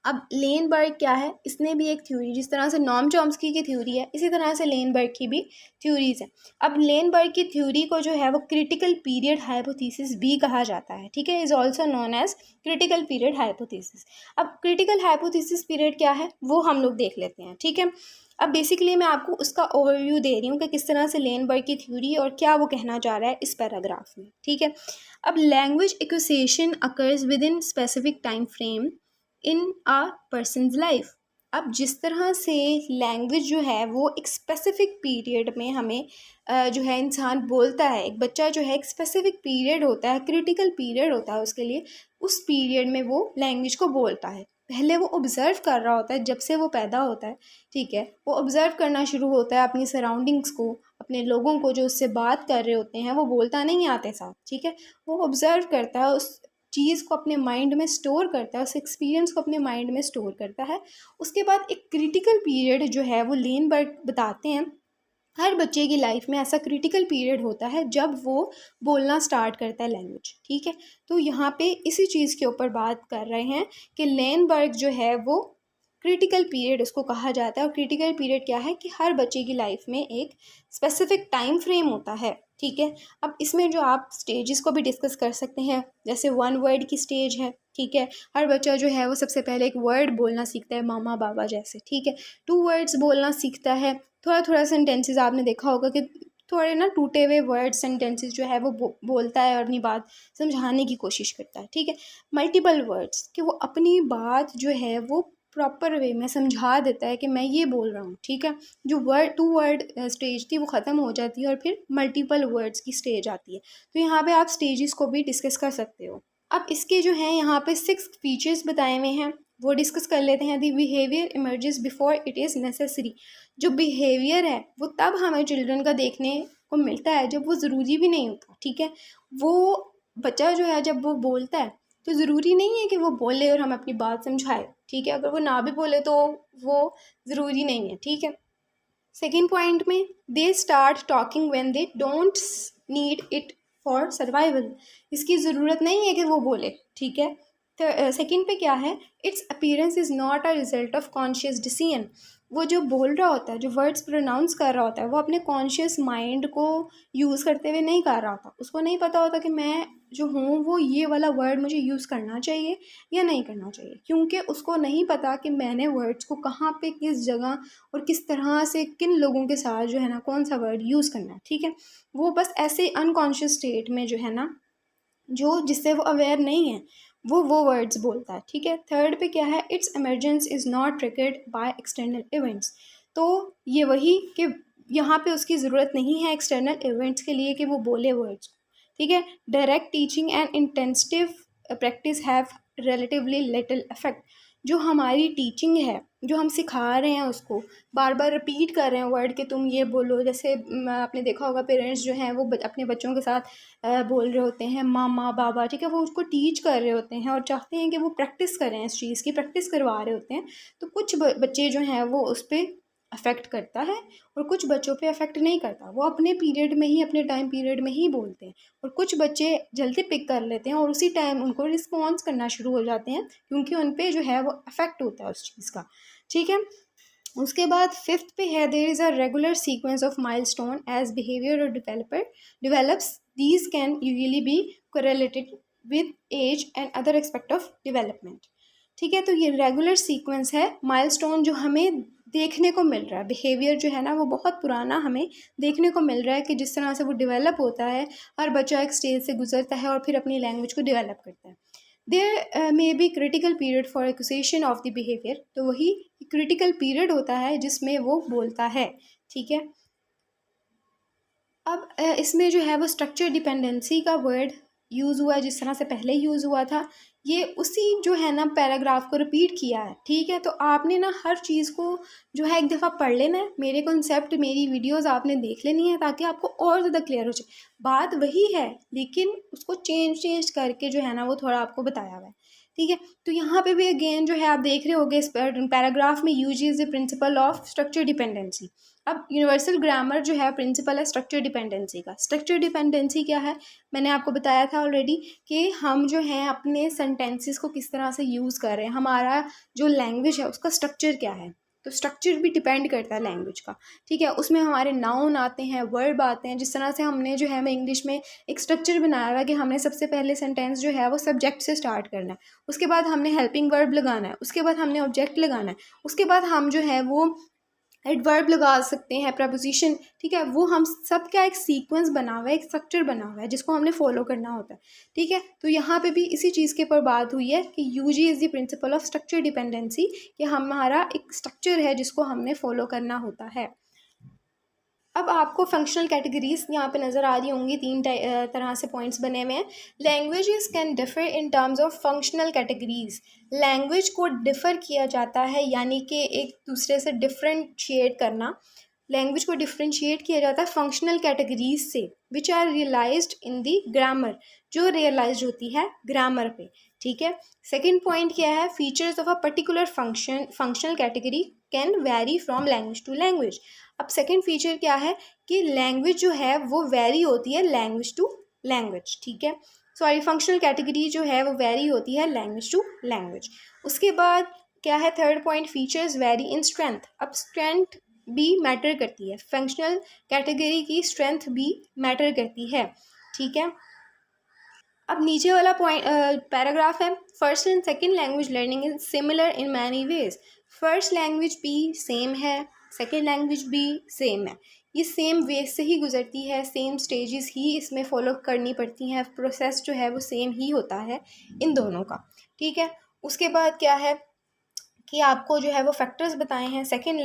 अब लेनबर्ग क्या है, इसने भी एक थ्योरी, जिस तरह से नॉम चॉम्स्की की थ्योरी है इसी तरह से लेनबर्ग की भी थ्योरीज है। अब लेनबर्ग की थ्योरी को जो है वो क्रिटिकल पीरियड हाइपोथेसिस भी कहा जाता है, ठीक है, is also known as critical period hypothesis. अब क्रिटिकल हाइपोथेसिस पीरियड क्या है वो हम लोग देख लेते हैं, ठीक है। अब बेसिकली मैं आपको उसका ओवरव्यू दे रही हूँ कि किस तरह से लेनबर्ग की थ्योरी और क्या वो कहना चाह रहा है इस पैराग्राफ में, ठीक है। अब language acquisition occurs within specific time frame in a person's life. अब जिस तरह से लैंग्वेज जो है वो एक स्पेसिफिक पीरियड में हमें जो है इंसान बोलता है, एक बच्चा जो है एक स्पेसिफिक पीरियड होता है, क्रिटिकल पीरियड होता है उसके लिए, उस पीरियड में वो लैंग्वेज को बोलता है। पहले वो ऑब्ज़र्व कर रहा होता है, जब से वो पैदा होता है, ठीक है, वो ऑब्ज़र्व करना शुरू होता है अपनी सराउंडिंग्स को, अपने लोगों को जो उससे बात कर रहे होते हैं, वो बोलता नहीं आते साथ, ठीक है। वो ऑब्ज़र्व करता है, उस चीज़ को अपने माइंड में स्टोर करता है, उस एक्सपीरियंस को अपने माइंड में स्टोर करता है। उसके बाद एक क्रिटिकल पीरियड जो है वो लेनबर्ग बताते हैं, हर बच्चे की लाइफ में ऐसा क्रिटिकल पीरियड होता है जब वो बोलना स्टार्ट करता है लैंग्वेज, ठीक है। तो यहाँ पे इसी चीज़ के ऊपर बात कर रहे हैं कि लेनबर्ग जो है वो क्रिटिकल पीरियड उसको कहा जाता है। और क्रिटिकल पीरियड क्या है कि हर बच्चे की लाइफ में एक स्पेसिफिक टाइम फ्रेम होता है, ठीक है। अब इसमें जो आप स्टेजेस को भी डिस्कस कर सकते हैं, जैसे वन वर्ड की स्टेज है, ठीक है। हर बच्चा जो है वो सबसे पहले एक वर्ड बोलना सीखता है, मामा बाबा जैसे, ठीक है। टू वर्ड्स बोलना सीखता है, थोड़ा थोड़ा सेंटेंसेस आपने देखा होगा कि थोड़े ना टूटे हुए वर्ड सेंटेंसेस जो है वो बोलता है और अपनी बात समझाने की कोशिश करता है, ठीक है। मल्टीपल वर्ड्स कि वो अपनी बात जो है वो प्रॉपर वे में समझा देता है कि मैं ये बोल रहा हूँ, ठीक है। जो टू वर्ड स्टेज थी वो ख़त्म हो जाती है और फिर मल्टीपल वर्ड्स की स्टेज आती है। तो यहाँ पे आप स्टेजेस को भी डिस्कस कर सकते हो। अब इसके जो हैं यहाँ पे 6 फीचर्स बताए हुए हैं, वो डिस्कस कर लेते हैं। The behaviour emerges before it is necessary. जो बिहेवियर है वो तब हमें चिल्ड्रन का देखने को मिलता है जब वो ज़रूरी भी नहीं होता, ठीक है। वो बच्चा जो है जब वो बोलता है तो ज़रूरी नहीं है कि वो बोले और हम अपनी बात समझाए, ठीक है। अगर वो ना भी बोले तो वो ज़रूरी नहीं है, ठीक है। सेकेंड पॉइंट में they start talking when they don't need it for survival. इसकी ज़रूरत नहीं है कि वो बोले, ठीक है। तो सेकेंड पे क्या है, it's appearance is not a result of conscious decision. वो जो बोल रहा होता है, जो वर्ड्स प्रोनाउंस कर रहा होता है, वो अपने कॉन्शियस माइंड को यूज़ करते हुए नहीं कर रहा होता। उसको नहीं पता होता कि मैं जो हूँ वो ये वाला वर्ड मुझे यूज़ करना चाहिए या नहीं करना चाहिए, क्योंकि उसको नहीं पता कि मैंने वर्ड्स को कहाँ पे किस जगह और किस तरह से किन लोगों के साथ जो है ना कौन सा वर्ड यूज़ करना है, ठीक है। वो बस ऐसे अनकॉन्शियस स्टेट में जो है ना, जो जिससे वो अवेयर नहीं है, वो वर्ड्स बोलता है, ठीक है। थर्ड पे क्या है, it's emergence is not triggered by external events. तो ये वही कि यहाँ पे उसकी ज़रूरत नहीं है एक्सटर्नल इवेंट्स के लिए कि वो बोले वर्ड्स, ठीक है। Direct teaching and intensive practice have relatively little effect. जो हमारी टीचिंग है, जो हम सिखा रहे हैं उसको बार बार रिपीट कर रहे हैं वर्ड कि तुम ये बोलो, जैसे आपने देखा होगा पेरेंट्स जो हैं वो अपने बच्चों के साथ बोल रहे होते हैं मामा बाबा, ठीक है। वो उसको टीच कर रहे होते हैं और चाहते हैं कि वो प्रैक्टिस करें, इस चीज़ की प्रैक्टिस करवा रहे होते हैं। तो कुछ बच्चे जो हैं वो उस पर अफेक्ट करता है और कुछ बच्चों पे अफेक्ट नहीं करता, वो अपने पीरियड में ही, अपने टाइम पीरियड में ही बोलते हैं। और कुछ बच्चे जल्दी पिक कर लेते हैं और उसी टाइम उनको रिस्पॉन्स करना शुरू हो जाते हैं, क्योंकि उन पे जो है वो अफेक्ट होता है उस चीज़ का, ठीक है। उसके बाद फिफ्थ पे है, there is a regular sequence of milestone as behaviour और develops, these can usually be correlated with age and other aspect of development, ठीक है। तो ये रेगुलर सीक्वेंस है माइलस्टोन जो हमें देखने को मिल रहा है। बिहेवियर जो है ना वो बहुत पुराना हमें देखने को मिल रहा है कि जिस तरह से वो डेवलप होता है, हर बच्चा एक स्टेज से गुजरता है और फिर अपनी लैंग्वेज को डेवलप करता है। There may be critical period for acquisition of the behaviour. तो वही क्रिटिकल पीरियड होता है जिसमें वो बोलता है, ठीक है। अब इसमें जो है वो स्ट्रक्चर डिपेंडेंसी का वर्ड यूज़ हुआ है जिस तरह से पहले यूज़ हुआ था, ये उसी जो है ना पैराग्राफ को रिपीट किया है, ठीक है। तो आपने ना हर चीज़ को जो है एक दफ़ा पढ़ लेना है, मेरे कॉन्सेप्ट मेरी वीडियोस आपने देख लेनी है ताकि आपको और ज़्यादा क्लियर हो जाए। बात वही है लेकिन उसको चेंज करके जो है ना वो थोड़ा आपको बताया हुआ है, ठीक है। तो यहाँ पे भी अगेन जो है आप देख रहे होगे इस पैराग्राफ में, use is the principle of structure dependency. अब यूनिवर्सल ग्रामर जो है प्रिंसिपल है स्ट्रक्चर डिपेंडेंसी का। स्ट्रक्चर डिपेंडेंसी क्या है, मैंने आपको बताया था ऑलरेडी कि हम जो हैं अपने सेंटेंसेस को किस तरह से यूज़ कर रहे हैं, हमारा जो लैंग्वेज है उसका स्ट्रक्चर क्या है। तो स्ट्रक्चर भी डिपेंड करता है लैंग्वेज का, ठीक है। उसमें हमारे नाउन आते हैं, वर्ब आते हैं। जिस तरह से हमने जो है मैं इंग्लिश में एक स्ट्रक्चर बनाया हुआ है कि हमने सबसे पहले सेंटेंस जो है वो सब्जेक्ट से स्टार्ट करना है, उसके बाद हमने हेल्पिंग वर्ब लगाना है, उसके बाद हमने ऑब्जेक्ट लगाना है, उसके बाद हम जो है वो एडवर्ब लगा सकते हैं, प्रपोजिशन, ठीक है। वो हम सब का एक सीक्वेंस बना हुआ है, एक स्ट्रक्चर बना हुआ है जिसको हमने फॉलो करना होता है, ठीक है। तो यहाँ पे भी इसी चीज़ के ऊपर बात हुई है कि UG is the principle of structure dependency, कि हमारा एक स्ट्रक्चर है जिसको हमने फॉलो करना होता है। अब आपको फंक्शनल कैटेगरीज यहाँ पे नज़र आ रही होंगी, तीन तरह से पॉइंट्स बने हुए हैं। Languages can differ in terms of functional categories. Language को डिफ़र किया जाता है, यानी कि एक दूसरे से डिफ्रेंशिएट करना। लैंग्वेज को डिफ्रेंशिएट किया जाता है फंक्शनल कैटेगरीज से, which are realised in the grammar, जो रियलाइज होती है ग्रामर पे, ठीक है। सेकेंड पॉइंट क्या है, features of a particular functional category can vary from language to language. अब सेकेंड फीचर क्या है कि लैंग्वेज जो है वो वेरी होती है लैंग्वेज टू लैंग्वेज, ठीक है। सॉरी, फंक्शनल कैटेगरी जो है वो वेरी होती है लैंग्वेज टू लैंग्वेज। उसके बाद क्या है, third point, features very in strength. अब स्ट्रेंथ भी मैटर करती है, फंक्शनल कैटेगरी की स्ट्रेंथ भी मैटर करती है, ठीक है। अब नीचे वाला पॉइंट पैराग्राफ है, first and second language learning is similar in many ways. First language भी सेम है, सेकंड लैंग्वेज भी सेम है, ये सेम वे से ही गुजरती है, सेम स्टेजेस ही इसमें फॉलो करनी पड़ती हैं, प्रोसेस जो है वो सेम ही होता है इन दोनों का, ठीक है। उसके बाद क्या है कि आपको जो है वो फैक्टर्स बताए हैं। Second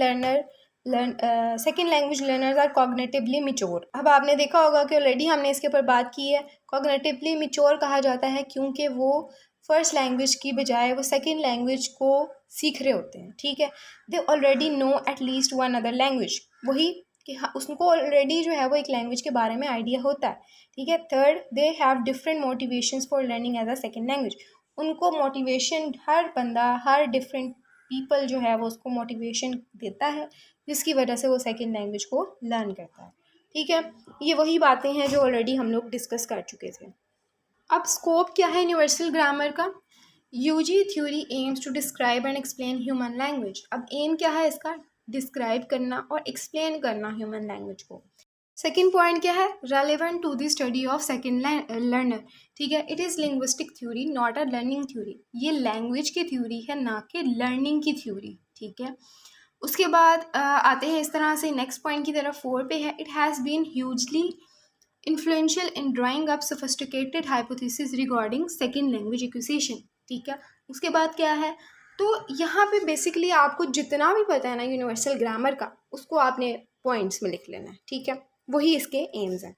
language learners are cognitively mature. अब आपने देखा होगा कि ऑलरेडी हमने इसके ऊपर बात की है, कॉग्निटिवली मिच्योर कहा जाता है क्योंकि वो फर्स्ट लैंग्वेज की बजाय वो सेकेंड लैंग्वेज को सीख रहे होते हैं, ठीक है। They already know at least one other language, वही कि हाँ उसको ऑलरेडी जो है वो एक लैंग्वेज के बारे में आइडिया होता है, ठीक है। Third, they have different motivations for learning as a second language. उनको मोटिवेशन, हर बंदा, हर डिफरेंट पीपल जो है वो उसको मोटिवेशन देता है जिसकी वजह से वो सेकेंड लैंग्वेज को लर्न करता है, ठीक है। ये वही बातें हैं जो ऑलरेडी हम लोग डिस्कस कर चुके थे। अब स्कोप क्या है यूनिवर्सल ग्रामर का, UG theory aims to describe and explain human language. अब एम क्या है इसका, डिस्क्राइब करना और एक्सप्लेन करना ह्यूमन लैंग्वेज को। सेकेंड पॉइंट क्या है, relevant to the study of second learner, ठीक है। It is linguistic theory not a learning theory, ये लैंग्वेज की थ्योरी है ना कि लर्निंग की थ्योरी, ठीक है। उसके बाद आते हैं इस तरह से नेक्स्ट पॉइंट की तरफ, 4 पे है, it has been hugely influential in drawing up sophisticated hypothesis regarding second language acquisition, ठीक है। उसके बाद क्या है, तो यहाँ पे बेसिकली आपको जितना भी पता है ना यूनिवर्सल ग्रामर का, उसको आपने पॉइंट्स में लिख लेना है, ठीक है। वही इसके एम्स हैं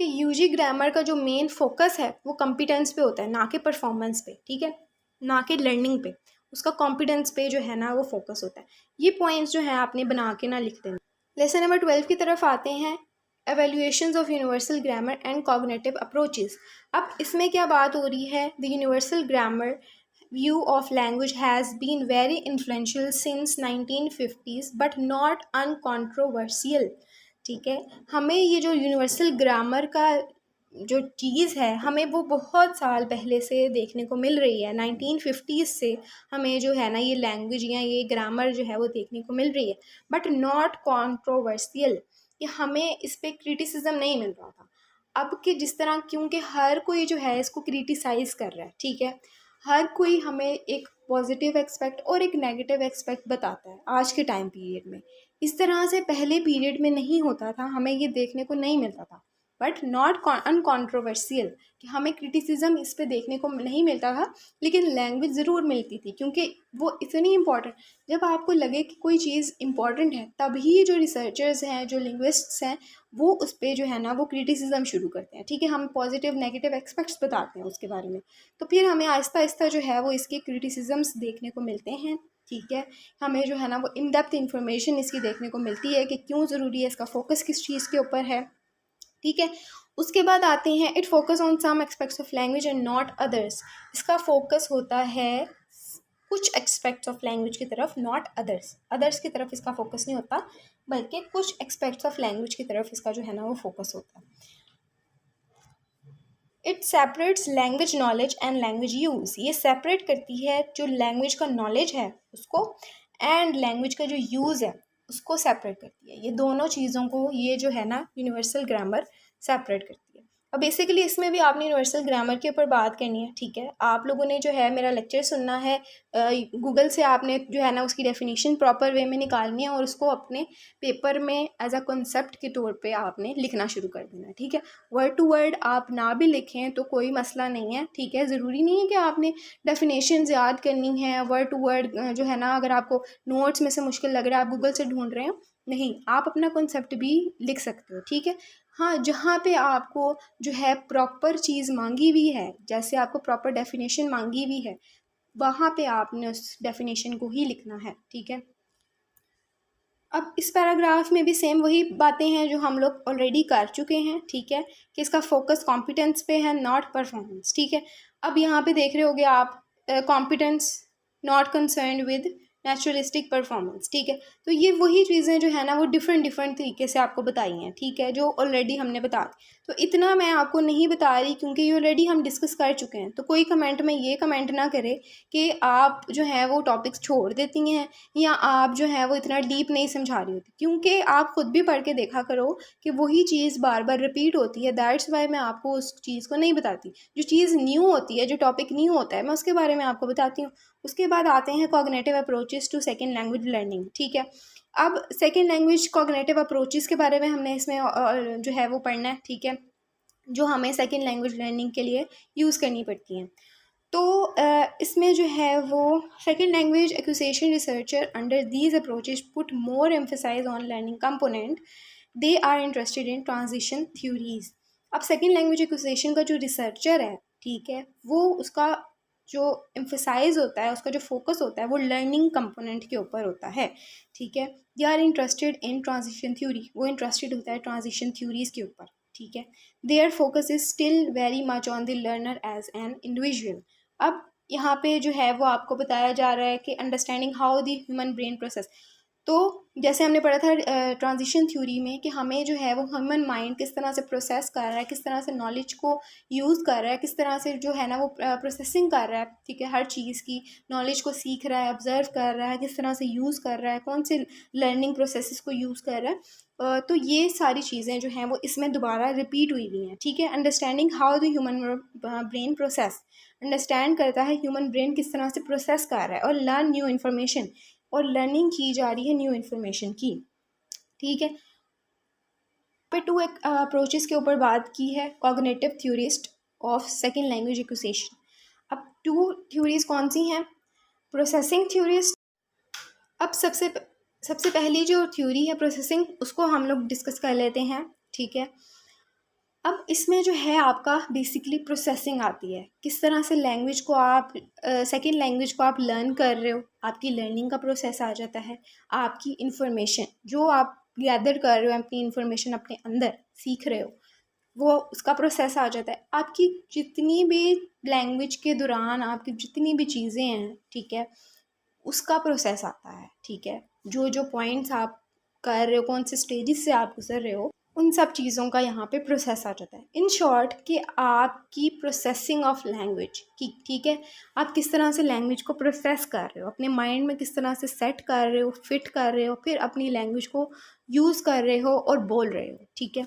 कि यूजी ग्रामर का जो मेन फोकस है वो कॉम्पिटेंस पे होता है, ना कि परफॉर्मेंस पे, ठीक है, ना कि लर्निंग पे। उसका कॉम्पिटेंस पे जो है ना वो फोकस होता है। ये पॉइंट्स जो है आपने बना के ना लिख देना। लेसन नंबर 12 की तरफ आते हैं, evaluations of universal grammar and cognitive approaches. अब इसमें क्या बात हो रही है, the universal grammar view of language has been very influential since 1950s but not uncontroversial, ठीक है। हमें ये जो यूनिवर्सल ग्रामर का जो चीज़ है हमें वो बहुत साल पहले से देखने को मिल रही है, 1950s से हमें जो है ना ये लैंग्वेज या ये ग्रामर जो है वो देखने को मिल रही है, बट नॉट कॉन्ट्रोवर्शियल, कि हमें इस पर क्रिटिसिज्म नहीं मिल रहा था। अब कि जिस तरह, क्योंकि हर कोई जो है इसको क्रिटिसाइज़ कर रहा है, ठीक है, हर कोई हमें एक पॉजिटिव एक्सपेक्ट और एक नेगेटिव एक्सपेक्ट बताता है आज के टाइम पीरियड में। इस तरह से पहले पीरियड में नहीं होता था, हमें ये देखने को नहीं मिलता था, बट नॉट अनकॉन्ट्रोवर्सियल, कि हमें क्रिटिसिज्म इस पे देखने को नहीं मिलता था, लेकिन लैंग्वेज ज़रूर मिलती थी, क्योंकि वो इतनी इंपॉर्टेंट, जब आपको लगे कि कोई चीज़ इंपॉर्टेंट है तभी जो रिसर्चर्स हैं, जो लिंग्विस्ट्स हैं, वो उस पर जो है ना वो क्रिटिसिज्म शुरू करते हैं। ठीक है, हम पॉजिटिव नेगेटिव एक्सपेक्ट्स बताते हैं उसके बारे में, तो फिर हमें आहिस्ता आहिस्ता जो है वो इसके क्रिटिसिज्म्स देखने को मिलते हैं। ठीक है, हमें जो है ना वो इन डेप्थ इंफॉर्मेशन इसकी देखने को मिलती है कि क्यों ज़रूरी है, इसका फोकस किस चीज़ के ऊपर है। ठीक है, उसके बाद आते हैं it focus on some aspects of language and not others. इसका फोकस होता है कुछ एस्पेक्ट्स ऑफ लैंग्वेज की तरफ, नॉट अदर्स। अदर्स की तरफ इसका फोकस नहीं होता, बल्कि कुछ एस्पेक्ट्स ऑफ लैंग्वेज की तरफ इसका जो है ना वो फोकस होता है। It separates language knowledge and language use. ये सेपरेट करती है जो लैंग्वेज का नॉलेज है उसको, एंड लैंग्वेज का जो यूज़ है उसको सेपरेट करती है। ये दोनों चीज़ों को ये जो है ना यूनिवर्सल ग्रामर सेपरेट करती है। अब बेसिकली इसमें भी आपने यूनिवर्सल ग्रामर के ऊपर बात करनी है। ठीक है, आप लोगों ने जो है मेरा लेक्चर सुनना है, गूगल से आपने जो है ना उसकी डेफिनेशन प्रॉपर वे में निकालनी है और उसको अपने पेपर में एज अ कॉन्सेप्ट के तौर पे आपने लिखना शुरू कर देना है। ठीक है, वर्ड टू वर्ड आप ना भी लिखें तो कोई मसला नहीं है। ठीक है, ज़रूरी नहीं है कि आपने डेफिनेशन याद करनी है वर्ड टू वर्ड, जो है ना अगर आपको नोट्स में से मुश्किल लग रहा है, आप गूगल से ढूंढ रहे हो, नहीं, आप अपना कॉन्सेप्ट भी लिख सकते हो। ठीक है, हाँ, जहाँ पे आपको जो है प्रॉपर चीज़ मांगी हुई है, जैसे आपको प्रॉपर डेफिनेशन मांगी हुई है, वहाँ पे आपने उस डेफिनेशन को ही लिखना है। ठीक है, अब इस पैराग्राफ में भी सेम वही बातें हैं जो हम लोग ऑलरेडी कर चुके हैं। ठीक है, कि इसका फोकस कॉम्पिटेंस पे है, नॉट परफॉर्मेंस। ठीक है, अब यहाँ पे देख रहे होगे आप competence not concern with naturalistic performance. ठीक है, तो ये वही चीज़ें जो है ना वो डिफरेंट तरीके से आपको बताई हैं। ठीक है, जो ऑलरेडी हमने बता दी, तो इतना मैं आपको नहीं बता रही क्योंकि ये ऑलरेडी हम डिस्कस कर चुके हैं। तो कोई कमेंट में ये कमेंट ना करे कि आप जो है वो टॉपिक्स छोड़ देती हैं या आप जो है वो इतना डीप नहीं समझा रही होती, क्योंकि आप खुद भी पढ़ के देखा करो कि वही चीज़ बार बार रिपीट होती है। दैट्स वाई मैं आपको उस चीज़ को नहीं बताती। जो चीज़ न्यू होती है, जो टॉपिक न्यू होता है, मैं उसके बारे में आपको बताती हूँ। उसके बाद आते हैं cognitive approaches to second language learning. ठीक है, अब सेकेंड लैंग्वेज कॉग्निटिव अप्रोचेस के बारे में हमने इसमें जो है वो पढ़ना है। ठीक है, जो हमें सेकेंड लैंग्वेज लर्निंग के लिए यूज़ करनी पड़ती हैं। तो इसमें जो है वो second language acquisition researcher under these approaches put more emphasise on learning component, they are interested in transition theories. अब सेकेंड लैंग्वेज एक्विजिशन का जो रिसर्चर है, ठीक है, वो उसका जो एम्फेसाइज होता है, उसका जो फोकस होता है वो लर्निंग कंपोनेंट के ऊपर होता है। ठीक है, they are interested in transition theory, वो इंटरेस्टेड होता है ट्रांजिशन थ्योरीज के ऊपर। ठीक है, their focus is still very much on the learner as an individual. अब यहाँ पे जो है वो आपको बताया जा रहा है कि understanding how the human brain process. तो जैसे हमने पढ़ा था ट्रांजिशन थ्योरी में कि हमें जो है वो ह्यूमन माइंड किस तरह से प्रोसेस कर रहा है, किस तरह से नॉलेज को यूज़ कर रहा है, किस तरह से जो है ना वो प्रोसेसिंग कर रहा है। ठीक है, हर चीज़ की नॉलेज को सीख रहा है, ऑब्जर्व कर रहा है, किस तरह से यूज़ कर रहा है, कौन से लर्निंग प्रोसेस को यूज़ कर रहा है। तो ये सारी चीज़ें जो हैं वो इसमें दोबारा रिपीट हुई हुई हैं। ठीक है, understanding how the human brain process, understand करता है ह्यूमन ब्रेन किस तरह से प्रोसेस कर रहा है, और लर्न न्यू इन्फॉर्मेशन, और लर्निंग की जा रही है न्यू इन्फॉर्मेशन की। ठीक है, पे टू एक अप्रोचेस के ऊपर बात की है, cognitive theorist of second language acquisition. अब टू थ्योरीज कौन सी हैं? Processing theorist. अब सबसे पहली जो थ्योरी है प्रोसेसिंग, उसको हम लोग डिस्कस कर लेते हैं। ठीक है, अब इसमें जो है आपका बेसिकली प्रोसेसिंग आती है, किस तरह से लैंग्वेज को आप सेकेंड लैंग्वेज को आप लर्न कर रहे हो, आपकी लर्निंग का प्रोसेस आ जाता है। आपकी इन्फॉर्मेशन जो आप गैदर कर रहे हो, अपनी इन्फॉर्मेशन अपने अंदर सीख रहे हो, वो उसका प्रोसेस आ जाता है। आपकी जितनी भी लैंग्वेज के दौरान आपकी जितनी भी चीज़ें हैं, ठीक है, उसका प्रोसेस आता है। ठीक है, जो जो पॉइंट्स आप कर रहे हो, कौन से स्टेजेस से आप गुजर रहे हो, उन सब चीज़ों का यहाँ पे प्रोसेस आ जाता है। इन शॉर्ट कि आपकी प्रोसेसिंग ऑफ लैंग्वेज की, ठीक है, आप किस तरह से लैंग्वेज को प्रोसेस कर रहे हो, अपने माइंड में किस तरह से सेट कर रहे हो, फिट कर रहे हो, फिर अपनी लैंग्वेज को यूज़ कर रहे हो और बोल रहे हो। ठीक है,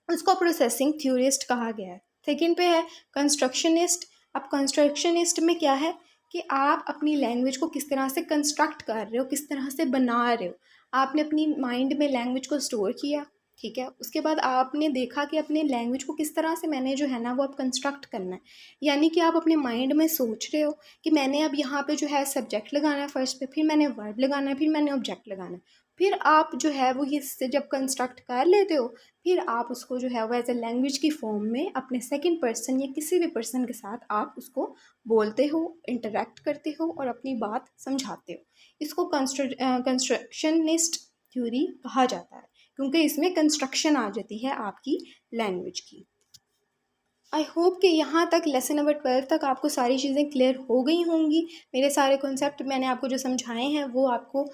उसको प्रोसेसिंग थ्योरिस्ट कहा गया है। सेकेंड पे है कंस्ट्रक्शनिस्ट। अब कंस्ट्रक्शनिस्ट में क्या है कि आप अपनी लैंग्वेज को किस तरह से कंस्ट्रक्ट कर रहे हो, किस तरह से बना रहे हो। आपने अपनी माइंड में लैंग्वेज को स्टोर किया, ठीक है। उसके बाद आपने देखा कि अपने लैंग्वेज को किस तरह से मैंने जो है ना वो अब कंस्ट्रक्ट करना है। यानी कि आप अपने माइंड में सोच रहे हो कि मैंने अब यहाँ पे जो है सब्जेक्ट लगाना है फर्स्ट पे, फिर मैंने वर्ब लगाना है, फिर मैंने ऑब्जेक्ट लगाना है। फिर आप जो है वो ये से जब कंस्ट्रक्ट कर लेते हो, फिर आप उसको जो है वो एज ए लैंग्वेज की फॉर्म में अपने सेकंड पर्सन या किसी भी पर्सन के साथ आप उसको बोलते हो, इंटरेक्ट करते हो और अपनी बात समझाते हो। इसको कंस्ट्रक्शनिस्ट थ्योरी कहा जाता है, क्योंकि इसमें कंस्ट्रक्शन आ जाती है आपकी लैंग्वेज की। आई होप कि यहाँ तक लेसन नंबर 12 तक आपको सारी चीज़ें क्लियर हो गई होंगी। मेरे सारे कॉन्सेप्ट मैंने आपको जो समझाए हैं वो आपको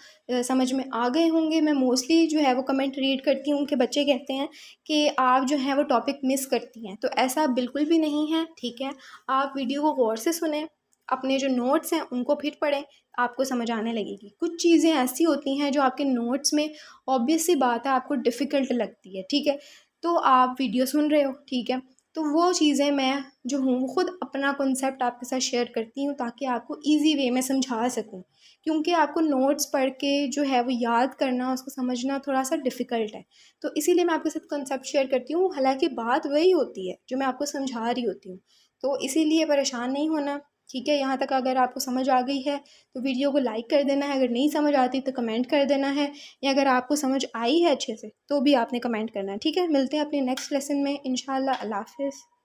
समझ में आ गए होंगे। मैं मोस्टली जो है वो कमेंट रीड करती हूँ कि बच्चे कहते हैं कि आप जो है वो टॉपिक मिस करती हैं, तो ऐसा बिल्कुल भी नहीं है। ठीक है, आप वीडियो को गौर से सुने, अपने जो नोट्स हैं उनको फिर पढ़ें, आपको समझ आने लगेगी। कुछ चीज़ें ऐसी होती हैं जो आपके नोट्स में ऑब्वियस सी बात है आपको डिफ़िकल्ट लगती है। ठीक है, तो आप वीडियो सुन रहे हो, ठीक है, तो वो चीज़ें मैं जो हूँ वो ख़ुद अपना कॉन्सेप्ट आपके साथ शेयर करती हूँ ताकि आपको ईज़ी वे में समझा सकूँ। क्योंकि आपको नोट्स पढ़ के जो है वो याद करना, उसको समझना थोड़ा सा डिफ़िकल्ट है। तो इसीलिए मैं आपके साथ कॉन्सेप्ट शेयर करती हूँ, हालाँकि बात वही होती है जो मैं आपको समझा रही होती हूँ। तो इसीलिए परेशान नहीं होना, ठीक है। यहाँ तक अगर आपको समझ आ गई है तो वीडियो को लाइक कर देना है, अगर नहीं समझ आती तो कमेंट कर देना है, या अगर आपको समझ आई है अच्छे से तो भी आपने कमेंट करना है। ठीक है, मिलते हैं अपने नेक्स्ट लेसन में इंशाल्लाह। अल्लाह हाफ़िज़।